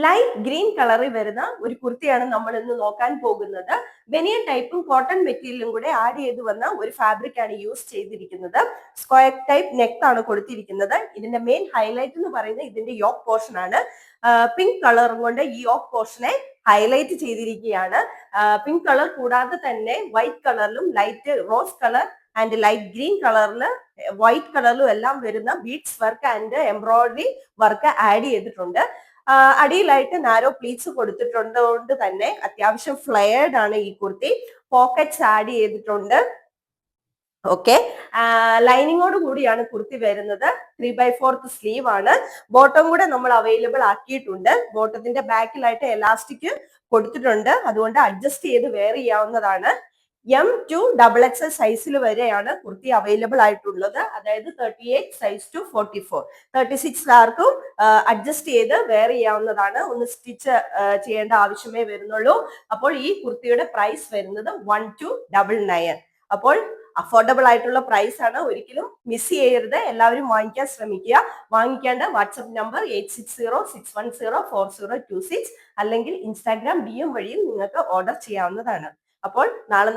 Light green കളറിൽ വരുന്ന ഒരു കുർത്തിയാണ് നമ്മൾ ഇന്ന് നോക്കാൻ പോകുന്നത്. ബനിയൻ ടൈപ്പും കോട്ടൺ മെറ്റീരിയലും കൂടെ ആഡ് ചെയ്ത് വന്ന ഒരു ഫാബ്രിക് ആണ് യൂസ് ചെയ്തിരിക്കുന്നത്. സ്ക്വയർ ടൈപ്പ് നെക്ക് ആണ് കൊടുത്തിരിക്കുന്നത്. ഇതിന്റെ മെയിൻ ഹൈലൈറ്റ് എന്ന് പറയുന്നത് ഇതിന്റെ യോക്ക് പോർഷൻ ആണ്. പിങ്ക് കളർ കൊണ്ട് ഈ യോക്ക് പോർഷനെ ഹൈലൈറ്റ് ചെയ്തിരിക്കുകയാണ്. പിങ്ക് കളർ കൂടാതെ തന്നെ വൈറ്റ് കളറിലും light rose colour and light green കളറിൽ വൈറ്റ് കളറിലും എല്ലാം വരുന്ന beads work and embroidery work add ചെയ്തിട്ടുണ്ട്. അടിയിലായിട്ട് നാരോ പ്ലീറ്റ്സ് കൊടുത്തിട്ടുണ്ട് കൊണ്ട് തന്നെ അത്യാവശ്യം ഫ്ലെയർഡ് ആണ് ഈ കുർത്തി. പോക്കറ്റ്സ് ആഡ് ചെയ്തിട്ടുണ്ട്. ഓക്കെ, ലൈനിങ്ങോട് കൂടിയാണ് കുർത്തി വരുന്നത്. 3/4 സ്ലീവ് ആണ്. ബോട്ടം കൂടെ നമ്മൾ അവൈലബിൾ ആക്കിയിട്ടുണ്ട്. ബോട്ടത്തിന്റെ ബാക്കിലായിട്ട് എലാസ്റ്റിക് കൊടുത്തിട്ടുണ്ട്, അതുകൊണ്ട് അഡ്ജസ്റ്റ് ചെയ്ത് വെയർ ചെയ്യാവുന്നതാണ്. M2 XXL സൈസിൽ വരെയാണ് കുർത്തി അവൈലബിൾ ആയിട്ടുള്ളത്. അതായത് 38 സൈസ് ടു 44. 36 ആർക്കും അഡ്ജസ്റ്റ് ചെയ്ത് വെയർ ചെയ്യാവുന്നതാണ്. ഒന്ന് സ്റ്റിച്ച് ചെയ്യേണ്ട ആവശ്യമേ വരുന്നുള്ളൂ. അപ്പോൾ ഈ കുർത്തിയുടെ പ്രൈസ് വരുന്നത് 1299. അപ്പോൾ അഫോർഡബിൾ ആയിട്ടുള്ള പ്രൈസ് ആണ്. ഒരിക്കലും മിസ് ചെയ്യരുത്. എല്ലാവരും വാങ്ങിക്കാൻ ശ്രമിക്കുക. വാങ്ങിക്കേണ്ട വാട്സ്ആപ്പ് നമ്പർ 8606104026 അല്ലെങ്കിൽ ഇൻസ്റ്റാഗ്രാം DM വഴിയും നിങ്ങൾക്ക് ഓർഡർ ചെയ്യാവുന്നതാണ്. അപ്പോൾ നാളെ